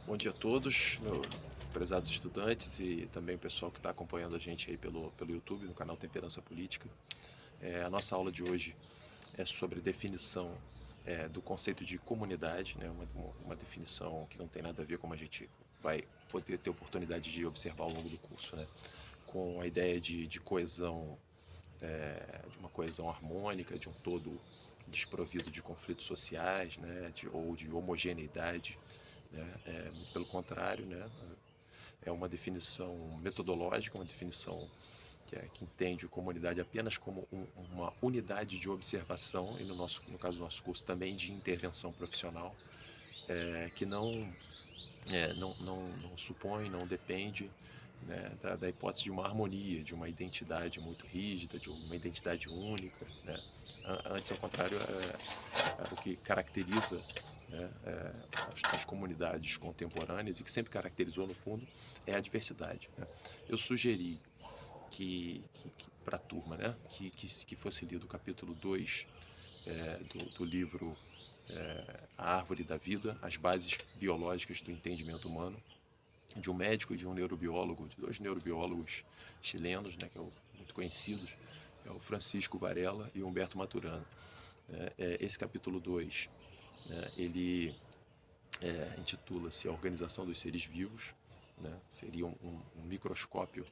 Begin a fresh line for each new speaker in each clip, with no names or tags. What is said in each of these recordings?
Bom dia a todos, meus prezados estudantes e também o pessoal que está acompanhando a gente aí pelo YouTube, no canal Temperança Política. A nossa aula de hoje é sobre definição do conceito de comunidade, né? Uma definição que não tem nada a ver como a gente vai poder ter oportunidade de observar ao longo do curso, né? Com a ideia de coesão, de uma coesão harmônica, de um todo desprovido de conflitos sociais, né? Ou de homogeneidade, né? Muito pelo contrário, né? É uma definição metodológica, uma definição que entende a comunidade apenas como uma unidade de observação e no caso do nosso curso também de intervenção profissional, que não supõe, não depende, né, da hipótese de uma harmonia, de uma identidade muito rígida, de uma identidade única, né? Antes, ao contrário, o que caracteriza, né, as comunidades contemporâneas e que sempre caracterizou, no fundo, é a diversidade, né? Eu sugeri que para a turma, né, que fosse lido o capítulo 2 do livro A Árvore da Vida, as bases biológicas do entendimento humano, de um médico e de um neurobiólogo, de dois neurobiólogos chilenos, né, que é muito conhecidos, é o Francisco Varela e o Humberto Maturana. Esse capítulo 2, né, ele intitula-se A Organização dos Seres Vivos, né, seria um microscópio,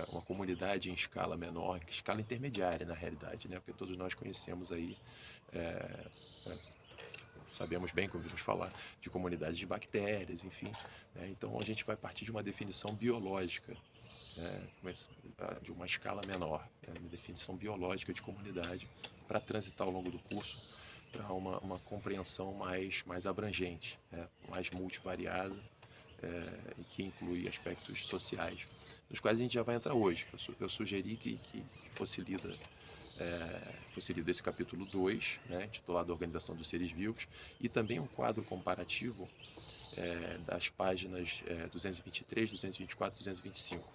uma comunidade em escala menor, em escala intermediária na realidade, né, porque todos nós conhecemos aí, é, é, sabemos bem que ouvimos falar de comunidades de bactérias, enfim, né, então a gente vai partir de uma definição biológica, né, de uma escala menor, né, uma definição biológica de comunidade para transitar ao longo do curso para uma compreensão mais abrangente, né, mais multivariada, e que inclui aspectos sociais, nos quais a gente já vai entrar hoje. Eu sugeri que fosse lido esse capítulo 2, né, intitulado Organização dos Seres Vivos, e também um quadro comparativo das páginas 223, 224, 225,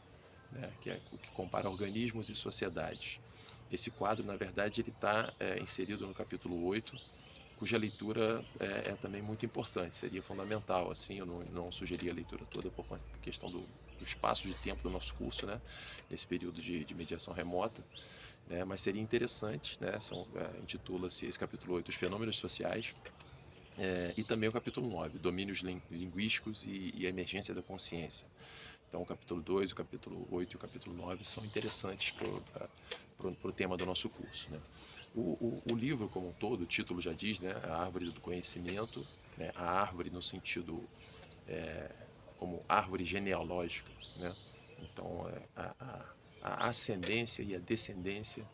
né, que compara organismos e sociedades. Esse quadro, na verdade, ele está inserido no capítulo 8, cuja leitura é também muito importante, seria fundamental. Assim, eu não sugeri a leitura toda por questão do espaço de tempo do nosso curso, né, nesse período de mediação remota, né, mas seria interessante, né, intitula-se esse capítulo 8, Os Fenômenos Sociais, e também o capítulo 9, Domínios Linguísticos e a Emergência da Consciência. Então, o capítulo 2, o capítulo 8 e o capítulo 9 são interessantes para o tema do nosso curso, né? O livro como um todo, o título já diz, né, a árvore do conhecimento, né, a árvore no sentido como árvore genealógica, né? Então, a ascendência e a descendência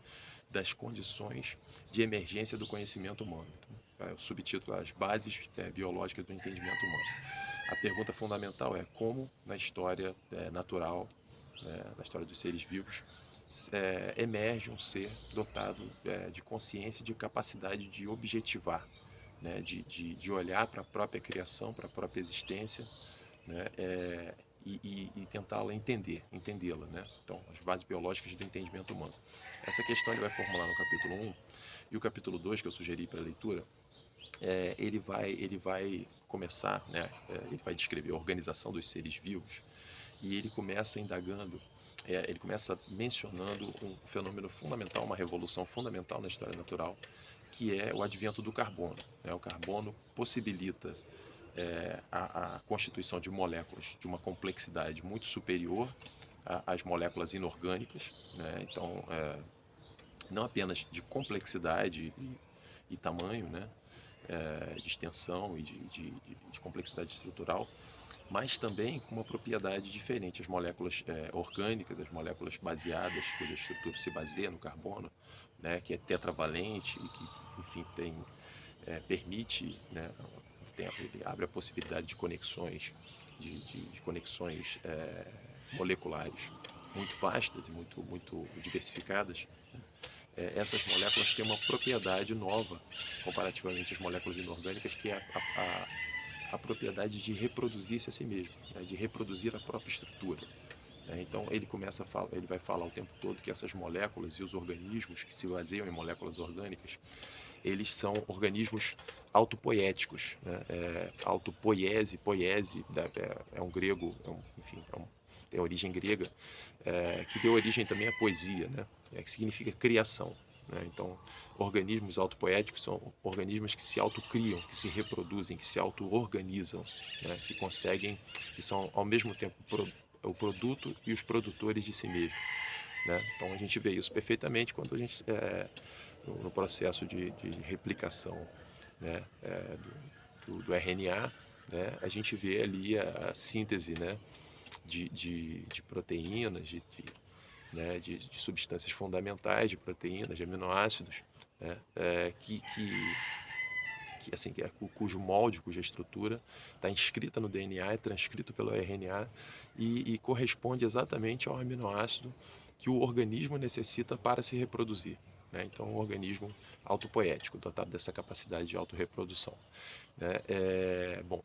das condições de emergência do conhecimento humano. Então, o subtítulo As Bases Biológicas do Entendimento Humano. A pergunta fundamental é como na história natural, na história dos seres vivos, emerge um ser dotado de consciência e de capacidade de objetivar, né, de olhar para a própria criação, para a própria existência, né, e tentá-la entendê-la, né? Então, as bases biológicas do entendimento humano. Essa questão ele vai formular no capítulo 1, e o capítulo 2, que eu sugeri para a leitura, ele vai começar, né, ele vai descrever a organização dos seres vivos, e ele começa indagando, ele começa mencionando um fenômeno fundamental, uma revolução fundamental na história natural, que é o advento do carbono, né? O carbono possibilita a constituição de moléculas de uma complexidade muito superior às moléculas inorgânicas, né? Então, não apenas de complexidade e tamanho, né, de extensão e de complexidade estrutural, mas também com uma propriedade diferente. As moléculas orgânicas, as moléculas baseadas, cuja estrutura se baseia no carbono, né, que é tetravalente e que, enfim, permite, né, ele abre a possibilidade de conexões, de conexões moleculares muito vastas e muito diversificadas, né? Essas moléculas têm uma propriedade nova comparativamente às moléculas inorgânicas, que é a propriedade de reproduzir-se a si mesmo, né, de reproduzir a própria estrutura. Então ele vai falar o tempo todo que essas moléculas e os organismos que se baseiam em moléculas orgânicas, eles são organismos autopoéticos, né? Autopoiese, poiese, é um grego, enfim, tem origem grega, que deu origem também à poesia, né? Que significa criação, né? Então, organismos autopoéticos são organismos que se autocriam, que se reproduzem, que se auto-organizam, né? Que são ao mesmo tempo o produto e os produtores de si mesmos, né? Então a gente vê isso perfeitamente quando a gente no processo de replicação, né, do RNA, né, a gente vê ali a síntese, né, de proteínas, né, de substâncias fundamentais, de proteínas, de aminoácidos, né, assim, cujo molde, cuja estrutura está inscrita no DNA, é transcrito pelo RNA e corresponde exatamente ao aminoácido que o organismo necessita para se reproduzir, né? Então, um organismo autopoético, dotado dessa capacidade de autorreprodução, né? Bom,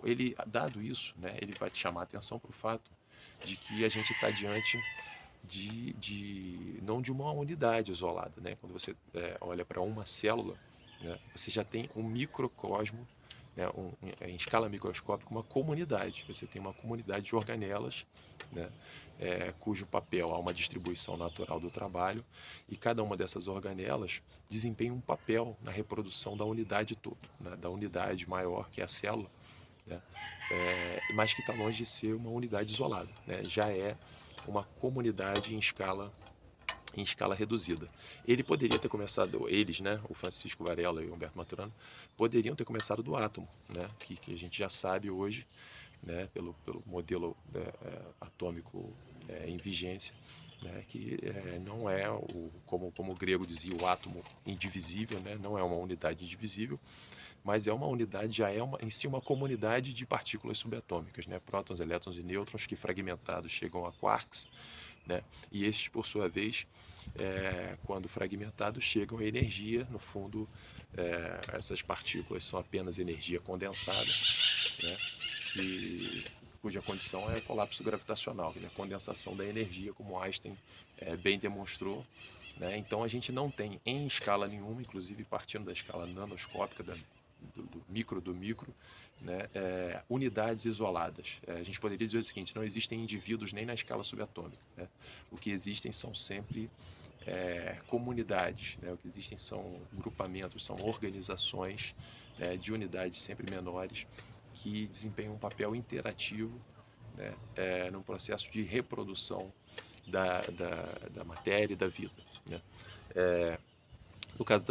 ele, dado isso, né, ele vai te chamar a atenção para o fato de que a gente está diante não de uma unidade isolada, né? Quando você olha para uma célula, né, você já tem um microcosmo, né, em escala microscópica, uma comunidade. Você tem uma comunidade de organelas, né, cujo papel há uma distribuição natural do trabalho, e cada uma dessas organelas desempenha um papel na reprodução da unidade toda, né, da unidade maior que é a célula, né, mas que está longe de ser uma unidade isolada, né, já é uma comunidade em escala reduzida. Ele poderia ter começado, eles, né, o Francisco Varela e o Humberto Maturana, poderiam ter começado do átomo, né, que a gente já sabe hoje, né, pelo modelo atômico em vigência, né, que não é, como o grego dizia, o átomo indivisível, né, não é uma unidade indivisível, mas é uma unidade, já é em si uma comunidade de partículas subatômicas, né, prótons, elétrons e nêutrons que fragmentados chegam a quarks, né? E estes, por sua vez, quando fragmentados, chegam a energia. No fundo, essas partículas são apenas energia condensada, né? Cuja condição é colapso gravitacional, né? Condensação da energia, como Einstein bem demonstrou, né? Então a gente não tem em escala nenhuma, inclusive partindo da escala nanoscópica, do micro, né, unidades isoladas. A gente poderia dizer o seguinte: não existem indivíduos nem na escala subatômica, né? O que existem são sempre comunidades, né? O que existem são grupamentos, são organizações, né, de unidades sempre menores que desempenham um papel interativo, né, no processo de reprodução da matéria e da vida, né? No caso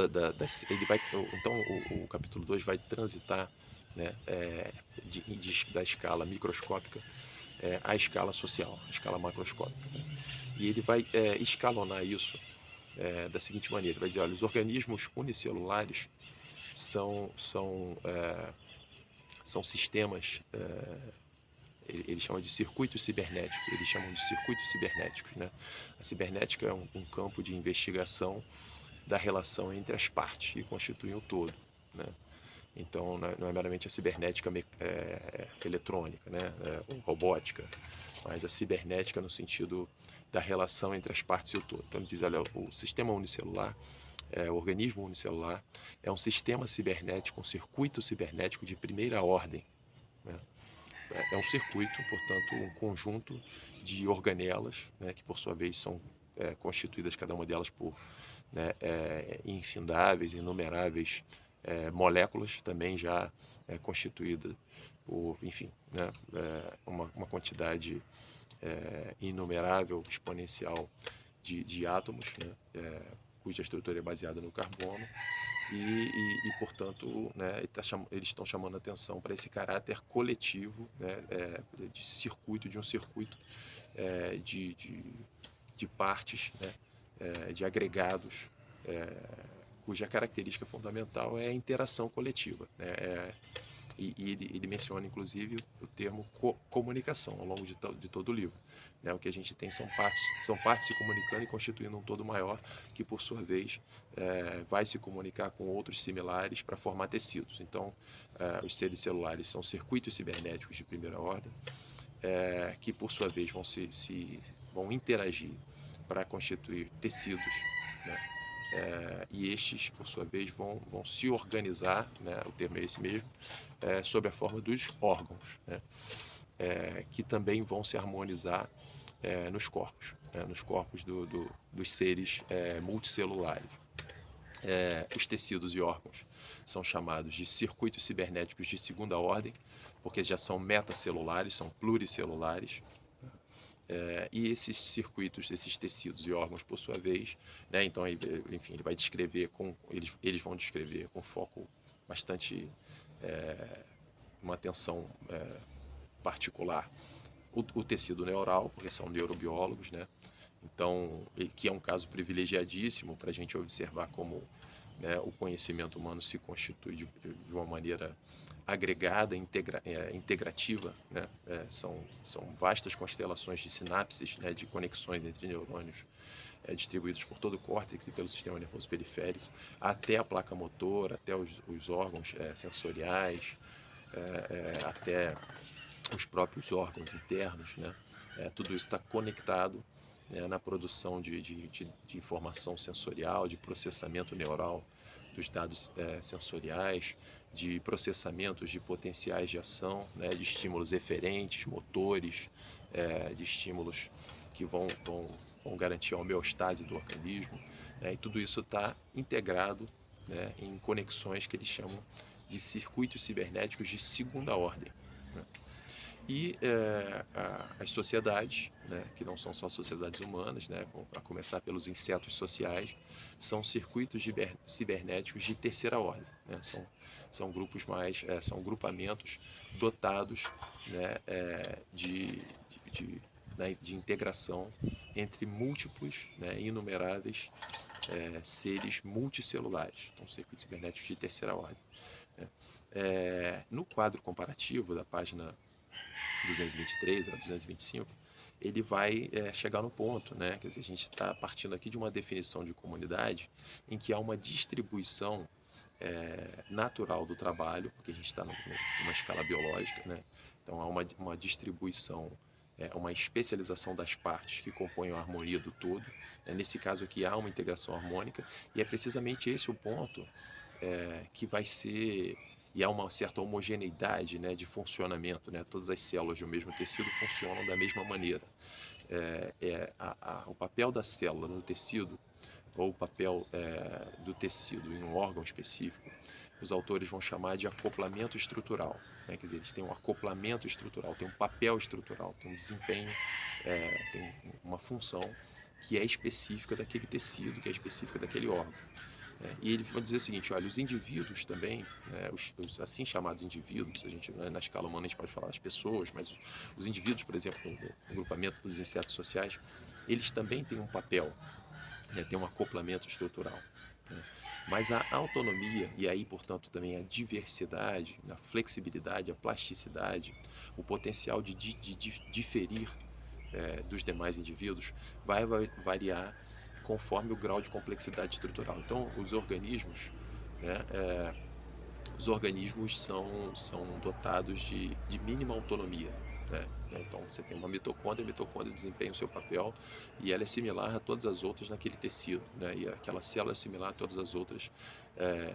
ele vai, então o capítulo 2 vai transitar, né, da escala microscópica à escala social, à escala macroscópica, né? E ele vai escalonar isso da seguinte maneira: vai dizer, olha, os organismos unicelulares são sistemas, ele chama de circuitos cibernéticos, eles chamam de circuitos cibernéticos, né? A cibernética é um campo de investigação da relação entre as partes que constituem o todo, né? Então, não é meramente a cibernética eletrônica, né, ou robótica, mas a cibernética no sentido da relação entre as partes e o todo. Então, ele diz, olha, o sistema unicelular, o organismo unicelular, é um sistema cibernético, um circuito cibernético de primeira ordem, né? É um circuito, portanto, um conjunto de organelas, né, que por sua vez são constituídas, cada uma delas, por, né, infindáveis, inumeráveis moléculas, também já constituídas por, enfim, né, uma quantidade inumerável, exponencial de átomos, né, cuja estrutura é baseada no carbono. Portanto, né, eles estão chamando a atenção para esse caráter coletivo, né, de um circuito de partes, né, de agregados, cuja característica fundamental é a interação coletiva, né? Ele menciona, inclusive, o termo comunicação ao longo de todo o livro, né? O que a gente tem são partes se comunicando e constituindo um todo maior, que por sua vez vai se comunicar com outros similares para formar tecidos. Então, os seres celulares são circuitos cibernéticos de primeira ordem, que por sua vez vão interagir para constituir tecidos, né, E estes, por sua vez, vão se organizar, né, o termo é esse mesmo, sob a forma dos órgãos, né, que também vão se harmonizar nos corpos dos seres multicelulares. Os tecidos e órgãos são chamados de circuitos cibernéticos de segunda ordem, porque já são metacelulares, são pluricelulares. E esses circuitos, esses tecidos e órgãos, por sua vez, né, então, enfim, ele vai descrever eles vão descrever com foco bastante, uma atenção particular, o tecido neural, porque são neurobiólogos, né? Então, que é um caso privilegiadíssimo para a gente observar como, né, o conhecimento humano se constitui de uma maneira agregada, integrativa, né? São vastas constelações de sinapses, né, de conexões entre neurônios distribuídos por todo o córtex e pelo sistema nervoso periférico, até a placa motora, até os órgãos sensoriais, até os próprios órgãos internos, né? Tudo isso está conectado, né, na produção de informação sensorial, de processamento neural dos dados sensoriais, de processamentos de potenciais de ação, né, de estímulos eferentes, motores, de estímulos que vão garantir a homeostase do organismo, né, e tudo isso está integrado, né, em conexões que eles chamam de circuitos cibernéticos de segunda ordem, né? E as sociedades, né, que não são só sociedades humanas, né, a começar pelos insetos sociais, são circuitos cibernéticos de terceira ordem, né? São grupos são grupamentos dotados, né, de integração entre múltiplos, né, inumeráveis seres multicelulares, então circuitos cibernéticos de terceira ordem, né? No quadro comparativo da página 223 a 225, ele vai chegar no ponto, né? Quer dizer, a gente está partindo aqui de uma definição de comunidade em que há uma distribuição natural do trabalho, porque a gente está numa escala biológica, né? Então há uma distribuição, uma especialização das partes que compõem a harmonia do todo. Nesse caso aqui há uma integração harmônica, e é precisamente esse o ponto que vai ser, e há uma certa homogeneidade, né, de funcionamento, né? Todas as células do mesmo tecido funcionam da mesma maneira. O papel da célula no tecido, ou o papel do tecido em um órgão específico, os autores vão chamar de acoplamento estrutural, né? Quer dizer, eles têm um acoplamento estrutural, tem um papel estrutural, tem um desempenho, tem uma função que é específica daquele tecido, que é específica daquele órgão. E ele vai dizer o seguinte: olha, os indivíduos também, né, os assim chamados indivíduos, a gente, na escala humana a gente pode falar as pessoas, mas os indivíduos, por exemplo, no grupamento dos insetos sociais, eles também têm um papel, né, tem um acoplamento estrutural, né? Mas a autonomia, e aí, portanto, também a diversidade, a flexibilidade, a plasticidade, o potencial de diferir dos demais indivíduos vai variar conforme o grau de complexidade estrutural. Então, os organismos, né, são dotados de mínima autonomia, né? Então, você tem uma mitocôndria, a mitocôndria desempenha o seu papel e ela é similar a todas as outras naquele tecido, né? E aquela célula é similar a todas as outras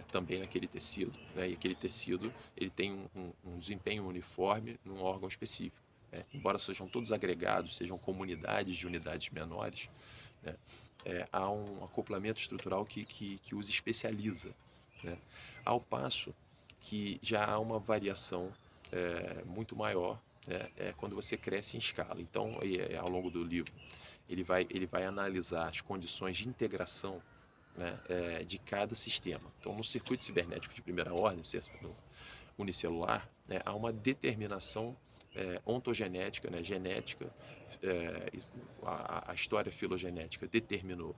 também naquele tecido, né? E aquele tecido ele tem um desempenho uniforme num órgão específico, né? Embora sejam todos agregados, sejam comunidades de unidades menores, né? Há um acoplamento estrutural que os especializa, né? Ao passo que já há uma variação muito maior, né, quando você cresce em escala. Então, ao longo do livro, ele vai analisar as condições de integração, né, de cada sistema. Então, no circuito cibernético de primeira ordem, no unicelular, né, há uma determinação ontogenética, né, genética. A história filogenética determinou,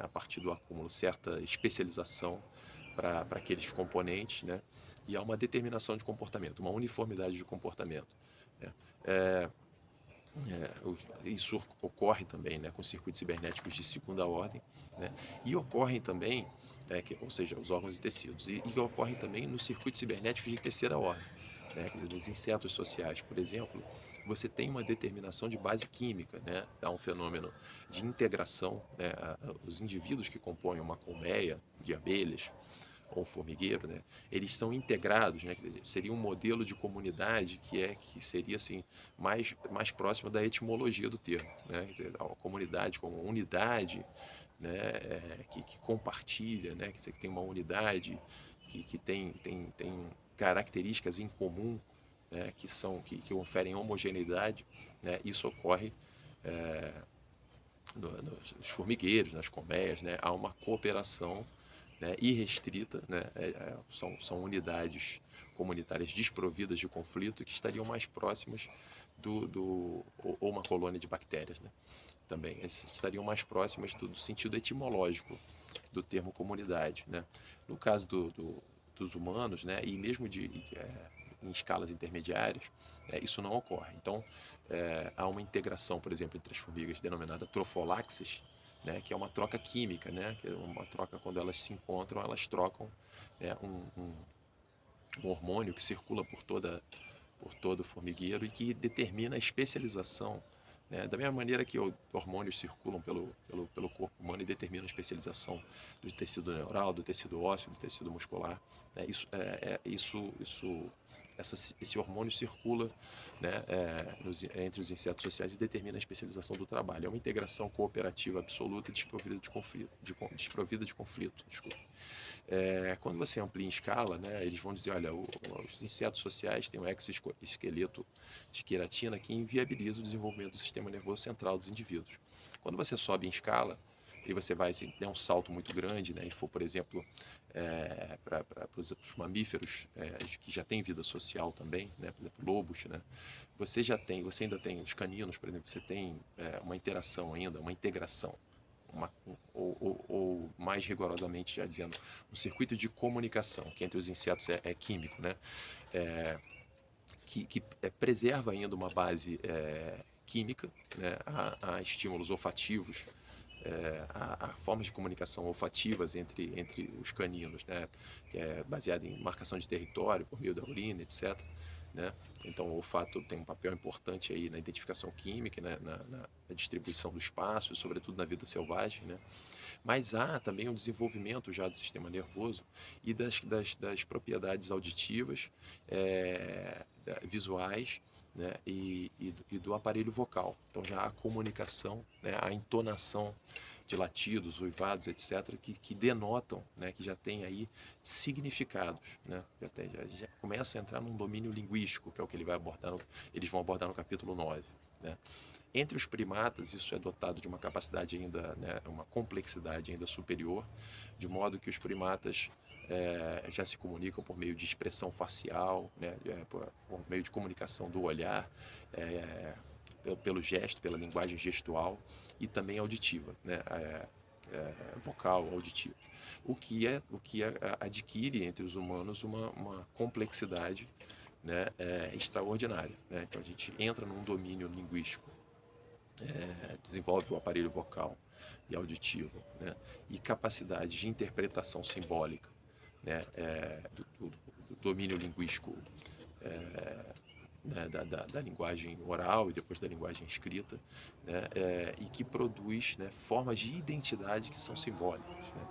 a partir do acúmulo, certa especialização para aqueles componentes, né? E há uma determinação de comportamento, uma uniformidade de comportamento, né? Isso ocorre também, né, com circuitos cibernéticos de segunda ordem, né? E ocorrem também, ou seja, os órgãos e tecidos, e ocorrem também nos circuitos cibernéticos de terceira ordem, né? Quer dizer, nos insetos sociais, por exemplo, você tem uma determinação de base química, né? Há um fenômeno de integração, né? Os indivíduos que compõem uma colmeia de abelhas ou um formigueiro, né? Eles são integrados, né? Quer dizer, seria um modelo de comunidade que seria assim mais próximo da etimologia do termo, né? Quer dizer, a comunidade como unidade, né? Que compartilha, né? Quer dizer, que tem uma unidade que tem características em comum, né, que oferem homogeneidade, né, isso ocorre nos formigueiros, nas colmeias, né, há uma cooperação, né, irrestrita, né, são unidades comunitárias desprovidas de conflito que estariam mais próximas ou uma colônia de bactérias, né, também estariam mais próximas do sentido etimológico do termo comunidade, né. No caso dos humanos, né, e mesmo em escalas intermediárias, isso não ocorre. Então, há uma integração, por exemplo, entre as formigas denominada trofolaxis, né, que é uma troca química, né, que é uma troca quando elas se encontram, elas trocam, né, um hormônio que circula por todo o formigueiro e que determina a especialização, né? Da mesma maneira que hormônios circulam pelo corpo humano e determinam a especialização do tecido neural, do tecido ósseo, do tecido muscular, né? Esse hormônio circula, né, entre os insetos sociais e determina a especialização do trabalho. É uma integração cooperativa absoluta desprovida de conflito. Desprovida de conflito, desculpa. Quando você amplia em escala, né, eles vão dizer, olha, os insetos sociais têm um exoesqueleto de queratina que inviabiliza o desenvolvimento do sistema nervoso central dos indivíduos. Quando você sobe em escala, e você vai assim, der um salto muito grande, né, e for, por exemplo, para os mamíferos que já têm vida social também, né, por exemplo, lobos, né, você ainda tem os caninos, por exemplo, você tem uma interação ainda, uma integração, ou mais rigorosamente já dizendo, um circuito de comunicação, que entre os insetos é químico, né? Que preserva ainda uma base química, né? A estímulos olfativos, a formas de comunicação olfativas entre os caninos, né? Baseada em marcação de território por meio da urina, etc. Né? Então o olfato tem um papel importante aí na identificação química, né? Na distribuição do espaço, sobretudo na vida selvagem, né? Mas há também um desenvolvimento já do sistema nervoso e das propriedades auditivas, visuais, né, e do aparelho vocal. Então já há comunicação, né, a entonação de latidos, uivados, etc., que denotam, né, que já tem aí significados. Né, já começa a entrar num domínio linguístico, que é o que eles vão abordar no capítulo 9. Né. Entre os primatas, isso é dotado de uma capacidade ainda, né, uma complexidade ainda superior, de modo que os primatas já se comunicam por meio de expressão facial, né, por meio de comunicação do olhar, pelo gesto, pela linguagem gestual e também auditiva, né, vocal, auditiva. O que adquire entre os humanos uma complexidade, né, extraordinária. Né? Então a gente entra num domínio linguístico, desenvolve o aparelho vocal e auditivo, né? E capacidade de interpretação simbólica, né? Do domínio linguístico, né? Da linguagem oral e depois da linguagem escrita, né? E que produz, né, formas de identidade que são simbólicas. Né?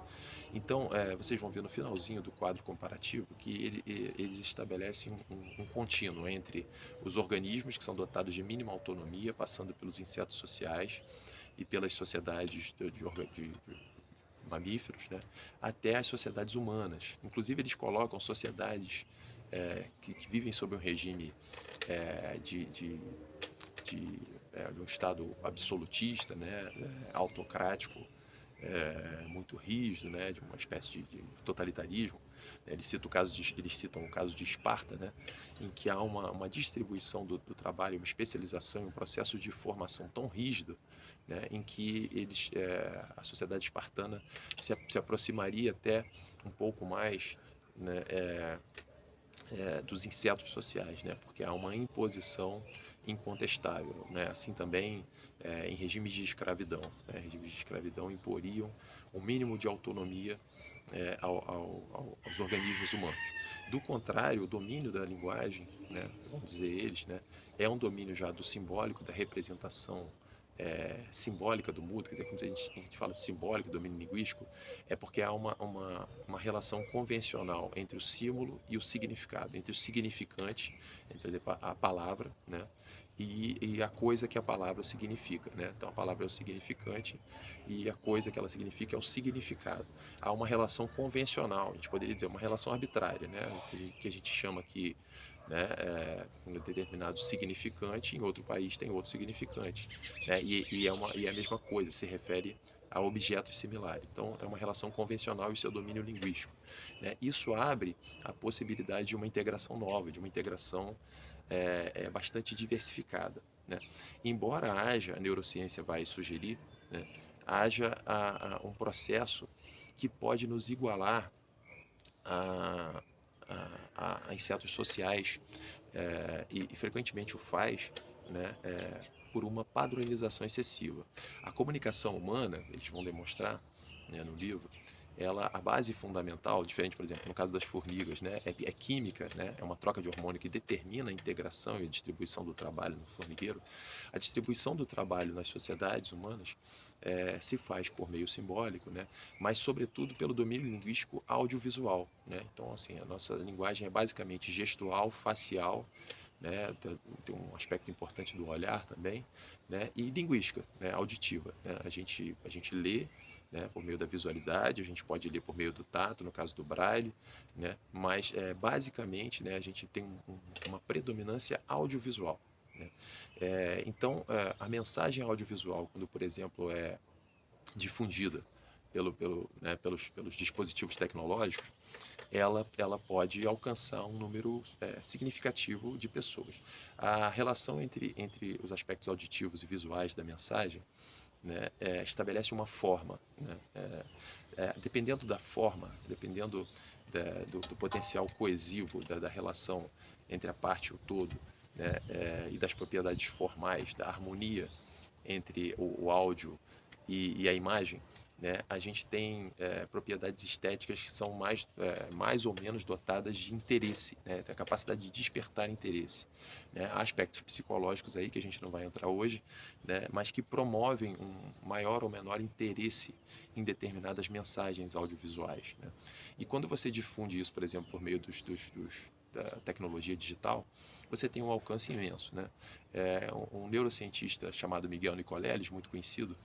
Então, vocês vão ver no finalzinho do quadro comparativo que eles estabelecem um contínuo entre os organismos que são dotados de mínima autonomia, passando pelos insetos sociais e pelas sociedades de mamíferos, né, até as sociedades humanas. Inclusive, eles colocam sociedades que vivem sob um regime de um Estado absolutista, né, autocrático, muito rígido, né, de uma espécie de totalitarismo. Eles citam o caso de Esparta, né, em que há uma distribuição do trabalho, uma especialização, um processo de formação tão rígido, né, em que a sociedade espartana se aproximaria até um pouco mais, né, dos insetos sociais, né, porque há uma imposição incontestável, né? Assim também em regimes de escravidão, né? Regimes de escravidão imporiam um mínimo de autonomia aos organismos humanos. Do contrário, o domínio da linguagem, né, vamos dizer eles, né, é um domínio já do simbólico, da representação simbólica do mundo. Quer dizer, quando a gente fala simbólico, domínio linguístico, é porque há uma relação convencional entre o símbolo e o significado, entre o significante, entre a palavra, né, e a coisa que a palavra significa, né? Então a palavra é o significante e a coisa que ela significa é o significado. Há uma relação convencional, a gente poderia dizer uma relação arbitrária, né? Que a gente chama aqui, né, um determinado significante, em outro país tem outro significante, né? E é a mesma coisa, se refere a objetos similares. Então é uma relação convencional e seu domínio linguístico, né? Isso abre a possibilidade de uma integração nova, de uma integração bastante diversificada, né? Embora haja, a neurociência vai sugerir, né, haja um processo que pode nos igualar a, a insetos sociais e frequentemente o faz, né, por uma padronização excessiva. A comunicação humana, eles vão demonstrar, né, no livro, a base fundamental, diferente, por exemplo, no caso das formigas, né, é química, né, é uma troca de hormônio que determina a integração e a distribuição do trabalho no formigueiro. A distribuição do trabalho nas sociedades humanas se faz por meio simbólico, né, mas sobretudo pelo domínio linguístico audiovisual, né. Então, assim, a nossa linguagem é basicamente gestual, facial, né, tem um aspecto importante do olhar também, né, e linguística, né, auditiva, né. A gente lê, né, por meio da visualidade, a gente pode ler por meio do tato, no caso do braille, né, mas basicamente, né, a gente tem uma predominância audiovisual, né. Então, a mensagem audiovisual, quando, por exemplo, é difundida pelos dispositivos tecnológicos, ela pode alcançar um número significativo de pessoas. A relação entre os aspectos auditivos e visuais da mensagem, né, estabelece uma forma, né, dependendo da forma, dependendo do potencial coesivo da relação entre a parte e o todo, né, e das propriedades formais, da harmonia entre o áudio e a imagem, né, a gente tem propriedades estéticas que são mais ou menos dotadas de interesse, né, tem a capacidade de despertar interesse, né. Há aspectos psicológicos aí que a gente não vai entrar hoje, né, mas que promovem um maior ou menor interesse em determinadas mensagens audiovisuais, né. E quando você difunde isso, por exemplo, por meio da tecnologia digital, você tem um alcance imenso, né. Um neurocientista chamado Miguel Nicoleles, muito conhecido,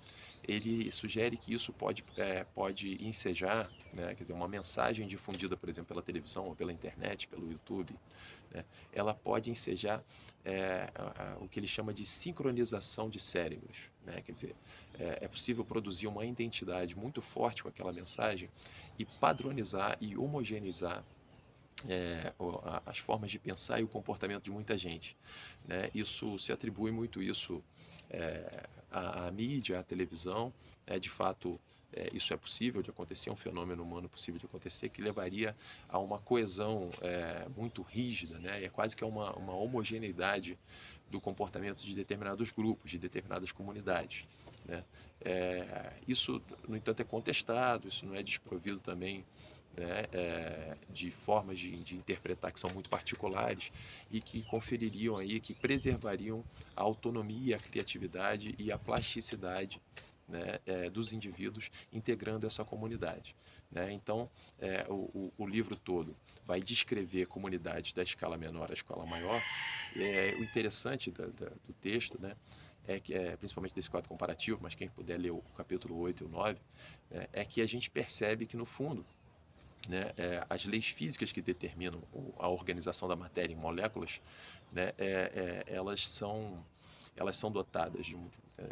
ele sugere que isso pode ensejar, né, quer dizer, uma mensagem difundida, por exemplo, pela televisão ou pela internet, pelo YouTube, né, ela pode ensejar o que ele chama de sincronização de cérebros, né, quer dizer, é possível produzir uma identidade muito forte com aquela mensagem e padronizar e homogeneizar as formas de pensar e o comportamento de muita gente, né? Isso se atribui muito isso à mídia, à televisão, de fato isso é possível de acontecer, é um fenômeno humano possível de acontecer que levaria a uma coesão muito rígida, né? É quase que uma homogeneidade do comportamento de determinados grupos, de determinadas comunidades, né? Isso, no entanto, é contestado, isso não é desprovido também, né, de formas de interpretar que são muito particulares e que confeririam aí, que preservariam a autonomia, a criatividade e a plasticidade, né, dos indivíduos integrando essa comunidade, né? Então, o livro todo vai descrever comunidades da escala menor à escala maior. O interessante do texto, né, principalmente desse quadro comparativo, mas quem puder ler o capítulo 8 e o 9, é que a gente percebe que, no fundo, né, as leis físicas que determinam a organização da matéria em moléculas, né, elas são dotadas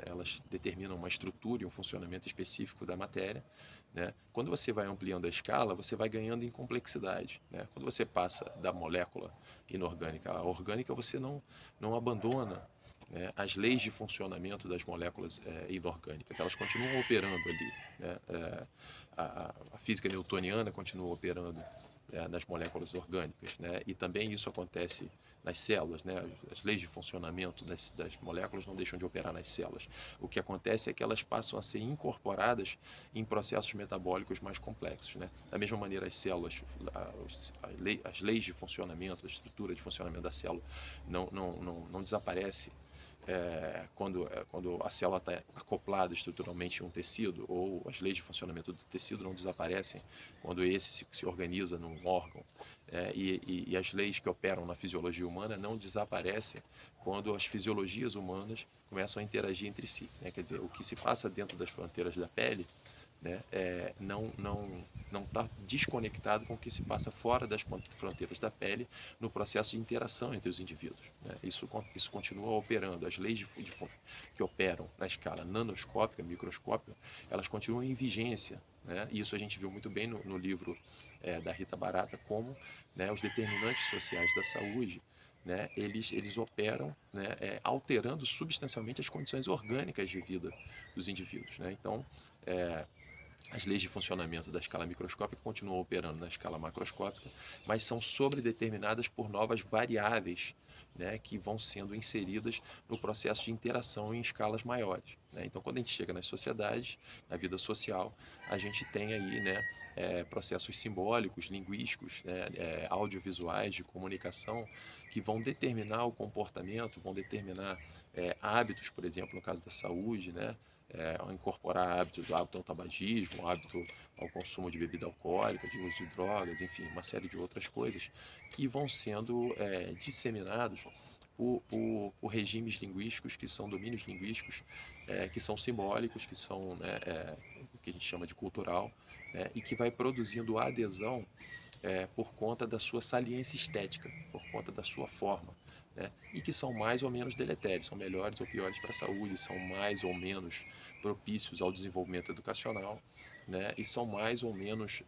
elas determinam uma estrutura e um funcionamento específico da matéria, né? Quando você vai ampliando a escala, você vai ganhando em complexidade, né? Quando você passa da molécula inorgânica à orgânica, você não abandona, né, as leis de funcionamento das moléculas inorgânicas, elas continuam operando ali, né? A física newtoniana continua operando nas moléculas orgânicas, né? E também isso acontece nas células, né? As leis de funcionamento das moléculas não deixam de operar nas células. O que acontece é que elas passam a ser incorporadas em processos metabólicos mais complexos, né? Da mesma maneira, as células, as leis de funcionamento, a estrutura de funcionamento da célula não desaparece quando a célula está acoplada estruturalmente em um tecido, ou as leis de funcionamento do tecido não desaparecem quando esse se organiza num órgão. E as leis que operam na fisiologia humana não desaparecem quando as fisiologias humanas começam a interagir entre si, né? Quer dizer, o que se passa dentro das fronteiras da pele, né, não está desconectado com o que se passa fora das fronteiras da pele no processo de interação entre os indivíduos, né? Isso continua operando. As leis que operam na escala nanoscópica, microscópica, elas continuam em vigência, né? Isso a gente viu muito bem no livro da Rita Barata, como, né, os determinantes sociais da saúde, né, eles operam, né, alterando substancialmente as condições orgânicas de vida dos indivíduos, né? Então, as leis de funcionamento da escala microscópica continuam operando na escala macroscópica, mas são sobredeterminadas por novas variáveis, né, que vão sendo inseridas no processo de interação em escalas maiores, né? Então, quando a gente chega nas sociedades, na vida social, a gente tem aí, né, processos simbólicos, linguísticos, né, audiovisuais de comunicação que vão determinar o comportamento, vão determinar hábitos, por exemplo, no caso da saúde, né? Ao incorporar hábitos, o hábito ao tabagismo, o hábito ao consumo de bebida alcoólica, de uso de drogas, enfim, uma série de outras coisas que vão sendo disseminados por regimes linguísticos que são domínios linguísticos, que são simbólicos, que são, né, o que a gente chama de cultural, né, e que vai produzindo adesão por conta da sua saliência estética, por conta da sua forma, né? E que são mais ou menos deletérios, são melhores ou piores para a saúde, são mais ou menos propícios ao desenvolvimento educacional, né? E são mais ou menos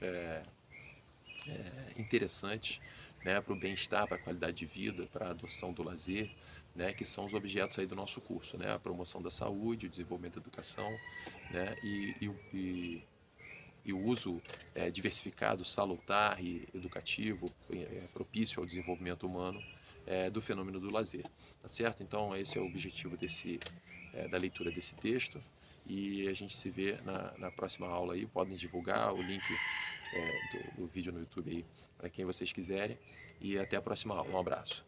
interessantes, né, para o bem-estar, para a qualidade de vida, para a adoção do lazer, né, que são os objetos aí do nosso curso, né? A promoção da saúde, o desenvolvimento da educação, né? E o uso diversificado, salutar e educativo, propício ao desenvolvimento humano do fenômeno do lazer, tá certo? Então esse é o objetivo da leitura desse texto, e a gente se vê na próxima aula aí. Podem divulgar o link do vídeo no YouTube aí para quem vocês quiserem, e até a próxima aula. Um abraço.